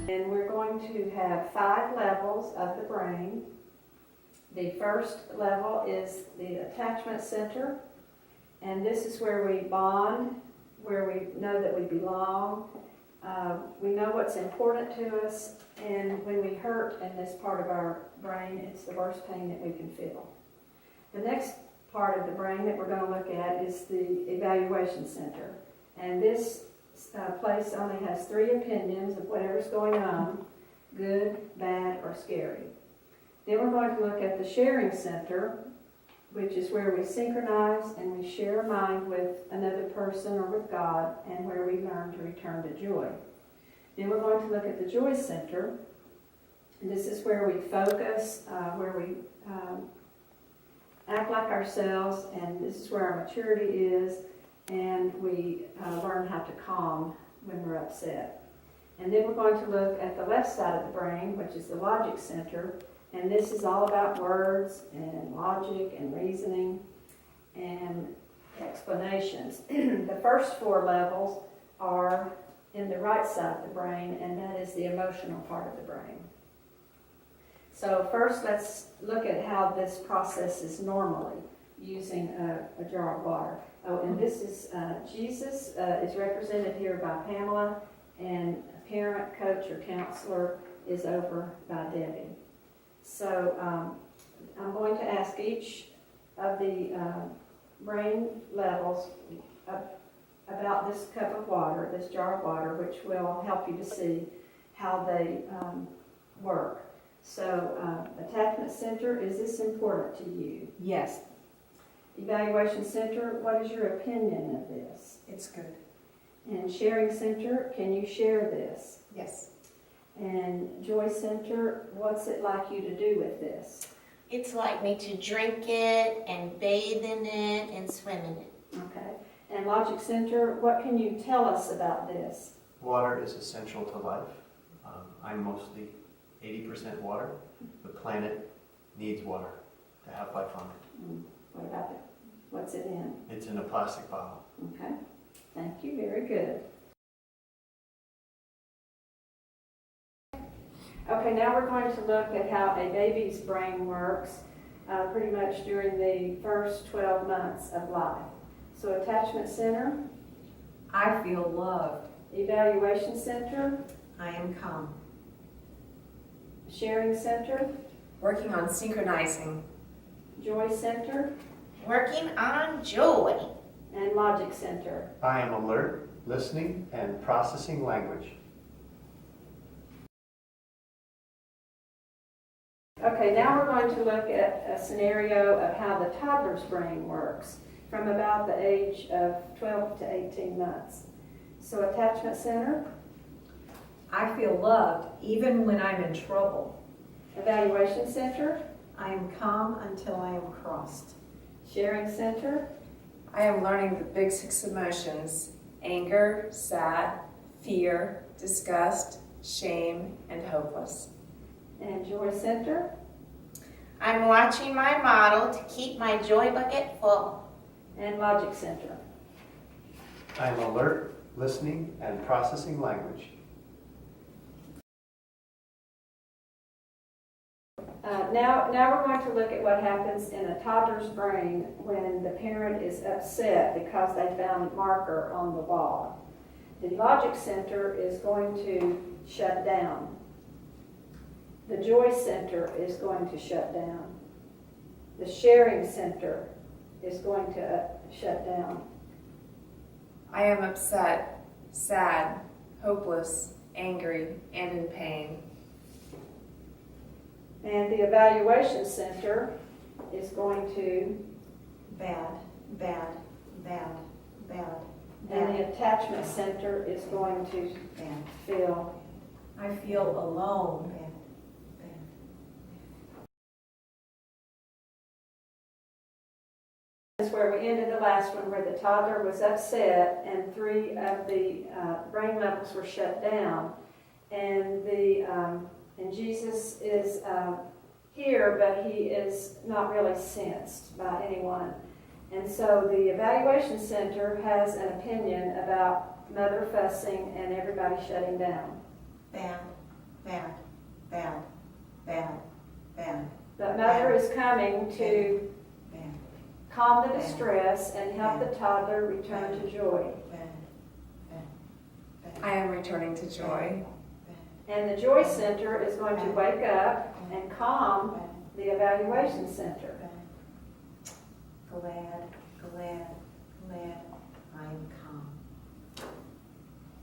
And we're going to have 5 levels of the brain. The first level is the attachment center, and this is where we bond, where we know that we belong. We know what's important to us, and when we hurt in this part of our brain, it's the worst pain that we can feel. The next part of the brain that we're going to look at is the evaluation center, and this place only has 3 opinions of whatever's going on, good, bad, or scary. Then we're going to look at the sharing center, which is where we synchronize and we share a mind with another person or with God, and where we learn to return to joy. Then we're going to look at the joy center, and this is where we focus, where we act like ourselves, and this is where our maturity is, and we learn how to calm when we're upset. And then we're going to look at the left side of the brain, which is the logic center, and this is all about words and logic and reasoning and explanations. The first 4 levels are in the right side of the brain, and that is the emotional part of the brain. So first, let's look at how this process is normally using a jar of water. Oh, and this is Jesus is represented here by Pamela, and a parent, coach, or counselor is over by Debbie. So I'm going to ask each of the brain levels about this cup of water, this jar of water, which will help you to see how they work. So attachment center, is this important to you? Yes, Evaluation center, what is your opinion of this? it's good. And sharing center, can you share this? Yes. And joy center, what's it like you to do with this? It's like me to drink it and bathe in it and swim in it. Okay. And logic center, what can you tell us about this? Water is essential to life. I'm mostly 80% water. The planet needs water to have life on it. What about it? What's it in? It's in a plastic bottle. Okay. Thank you. Very good. Okay, now we're going to look at how a baby's brain works pretty much during the first 12 months of life. So attachment center, I feel loved. evaluation center, I am calm. sharing center, Working on synchronizing. joy center, Working on joy. and logic center. I am alert, listening, and processing language. Okay, now we're going to look at a scenario of how the toddler's brain works from about the age of 12 to 18 months. So attachment center, I feel loved even when I'm in trouble. evaluation center, I am calm until I am crossed. sharing center, I am learning the big 6 emotions: anger, sad, fear, disgust, shame, and hopeless. and joy center, I'm watching my model to keep my joy bucket full. and logic center. I am alert, listening, and processing language. Now we're going to look at what happens in a toddler's brain when the parent is upset because they found a marker on the wall. The logic center is going to shut down. The joy center is going to shut down. The sharing center is going to shut down. I am upset, sad, hopeless, angry, and in pain. And the evaluation center is going to, Bad, bad, bad, bad, and bad, the attachment center is going to bad. feel. I feel alone. Bad, bad. This is where we ended the last one, where the toddler was upset and 3 of the brain levels were shut down. And Jesus is here, but he is not really sensed by anyone. And so the evaluation center has an opinion about mother fussing and everybody shutting down. Bad, bad, bad, bad, bad, The mother is coming to bad, calm the distress and help the toddler return to joy. bad, bad, I am returning to joy. And the Joy Center is going to wake up and calm the Evaluation Center. glad, glad, glad, I'm calm.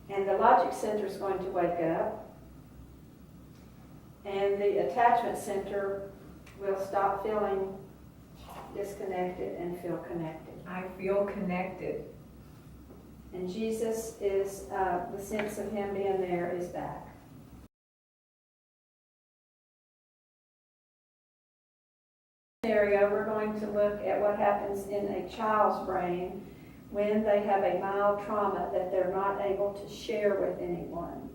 And the Logic Center is going to wake up. And the Attachment Center will stop feeling disconnected and feel connected. I feel connected. And Jesus is, the sense of Him being there is back. Scenario, we're going to look at what happens in a child's brain when they have a mild trauma that they're not able to share with anyone.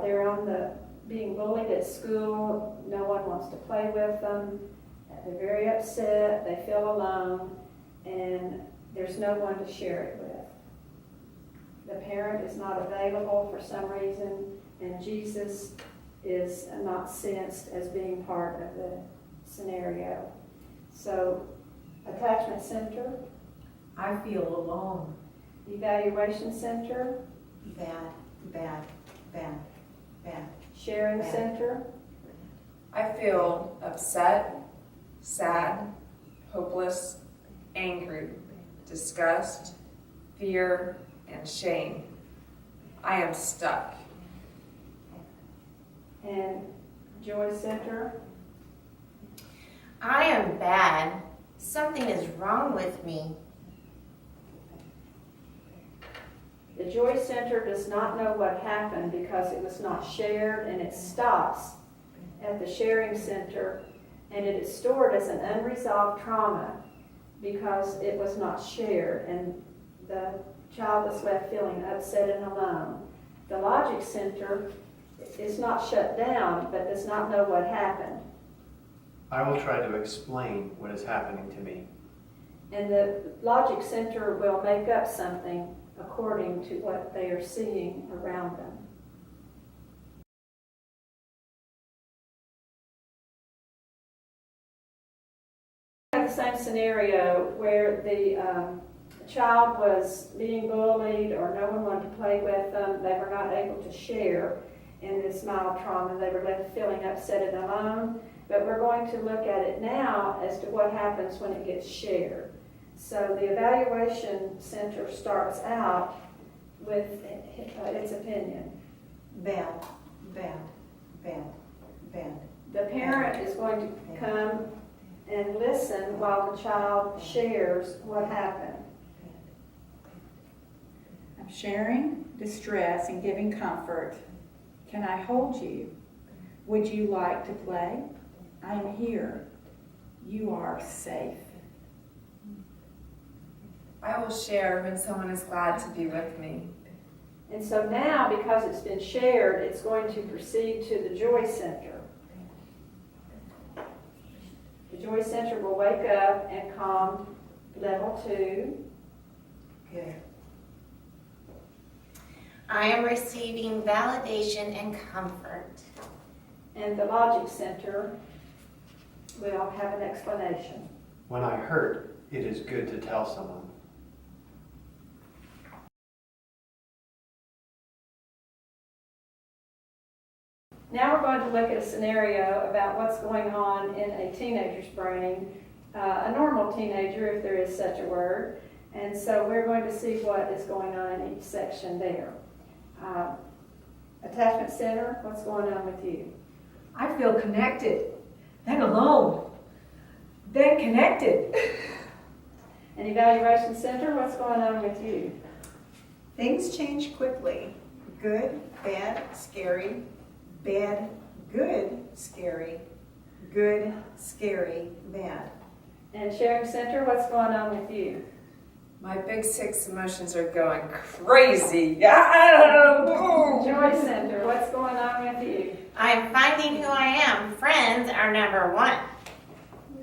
They're being bullied at school, no one wants to play with them, they're very upset, they feel alone, and there's no one to share it with. The parent is not available for some reason, and Jesus is not sensed as being part of the scenario. So, Attachment Center, I feel alone. Evaluation Center, Bad, bad, bad, bad. Sharing Center, I feel upset, sad, hopeless, angry, disgust, fear, and shame. I am stuck. and Joy Center, I am bad. Something is wrong with me. The Joy Center does not know what happened because it was not shared, and it stops at the Sharing Center, and it is stored as an unresolved trauma because it was not shared, and the child is left feeling upset and alone. The Logic Center is not shut down, but does not know what happened. I will try to explain what is happening to me. And the Logic Center will make up something according to what they are seeing around them. We have the same scenario where the child was being bullied or no one wanted to play with them. They were not able to share in this mild trauma. They were left feeling upset and alone. But we're going to look at it now as to what happens when it gets shared. So the Evaluation Center starts out with its opinion. Bad, bad, bad, bad. The parent is going to come and listen while the child shares what happened. I'm sharing distress and giving comfort. Can I hold you? Would you like to play? I am here. You are safe. I will share when someone is glad to be with me. And so now, because it's been shared, it's going to proceed to the Joy Center. The Joy Center will wake up and calm level 2. Good. I am receiving validation and comfort. And the Logic Center will have an explanation. When I hurt, it is good to tell someone. Now we're going to look at a scenario about what's going on in a teenager's brain, a normal teenager, if there is such a word. And so we're going to see what is going on in each section there. Attachment Center, what's going on with you? I feel connected, then alone, then connected. And Evaluation Center, what's going on with you? Things change quickly. Good, bad, scary. Bad, good, scary. Good, scary, bad. And Sharing Center, what's going on with you? My big 6 emotions are going crazy. Ah! Joy Center, what's going on with you? I'm finding who I am. Friends are number 1.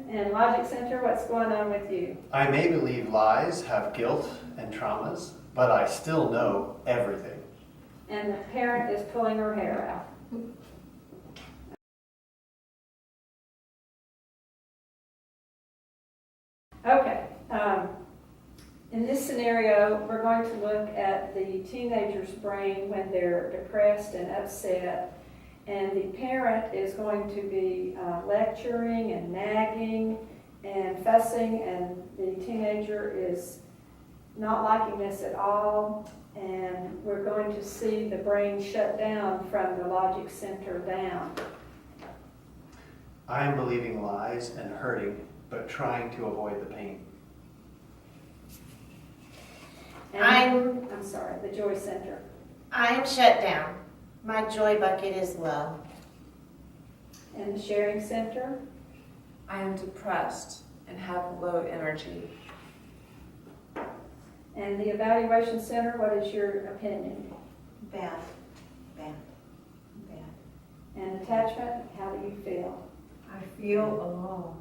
And Logic Center, what's going on with you? I may believe lies, have guilt and traumas, but I still know everything. And the parent is pulling her hair out. scenario, we're going to look at the teenager's brain when they're depressed and upset. And the parent is going to be lecturing and nagging and fussing, and the teenager is not liking this at all. And we're going to see the brain shut down from the logic center down. I am believing lies and hurting, but trying to avoid the pain. And, I'm sorry, the joy center. I am shut down. My joy bucket is low. And the sharing center. I am depressed and have low energy. And the evaluation center, what is your opinion? Bad, bad, bad. And attachment, how do you feel? I feel alone.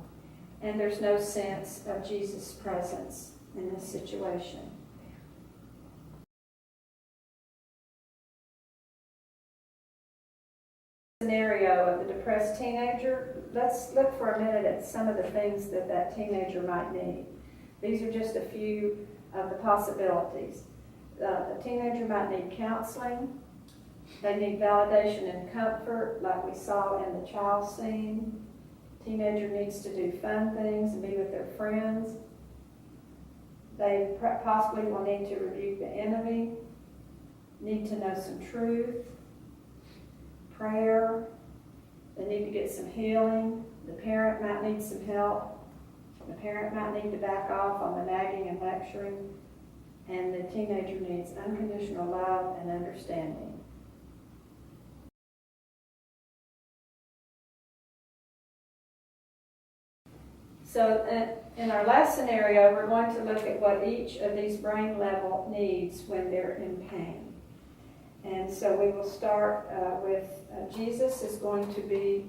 And there's no sense of Jesus' presence in this situation. Scenario of the depressed teenager, let's look for a minute at some of the things that that teenager might need. These are just a few of the possibilities. The teenager might need counseling. They need validation and comfort, like we saw in the child scene. Teenager needs to do fun things and be with their friends. They possibly will need to rebuke the enemy, need to know some truth, prayer. They need to get some healing. The parent might need some help. The parent might need to back off on the nagging and lecturing. And the teenager needs unconditional love and understanding. So in our last scenario, we're going to look at what each of these brain level needs when they're in pain. And so we will start with Jesus is going to be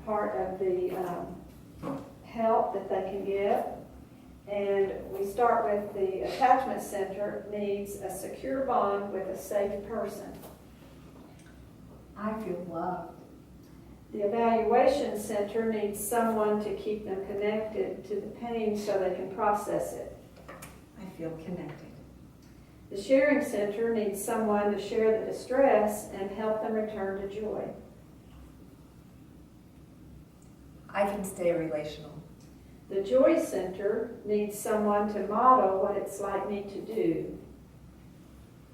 part of the help that they can give. And we start with the attachment center needs a secure bond with a safe person. I feel loved. The evaluation center needs someone to keep them connected to the pain so they can process it. I feel connected. The sharing center needs someone to share the distress and help them return to joy. I can stay relational. The joy center needs someone to model what it's like me to do.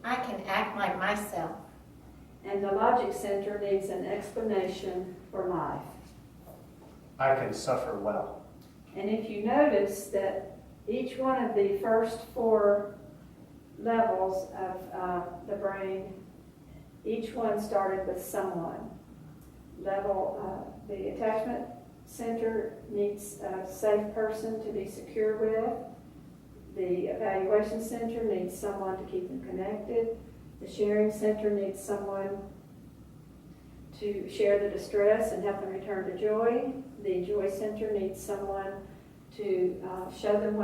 I can act like myself. And the logic center needs an explanation for life. I can suffer well. And if you notice that each one of the first 4 levels of the brain, each one started with someone. The attachment center needs a safe person to be secure with. The evaluation center needs someone to keep them connected. The sharing center needs someone to share the distress and help them return to joy. The joy center needs someone to show them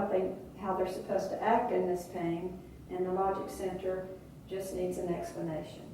how they're supposed to act in this pain. And the logic center just needs an explanation.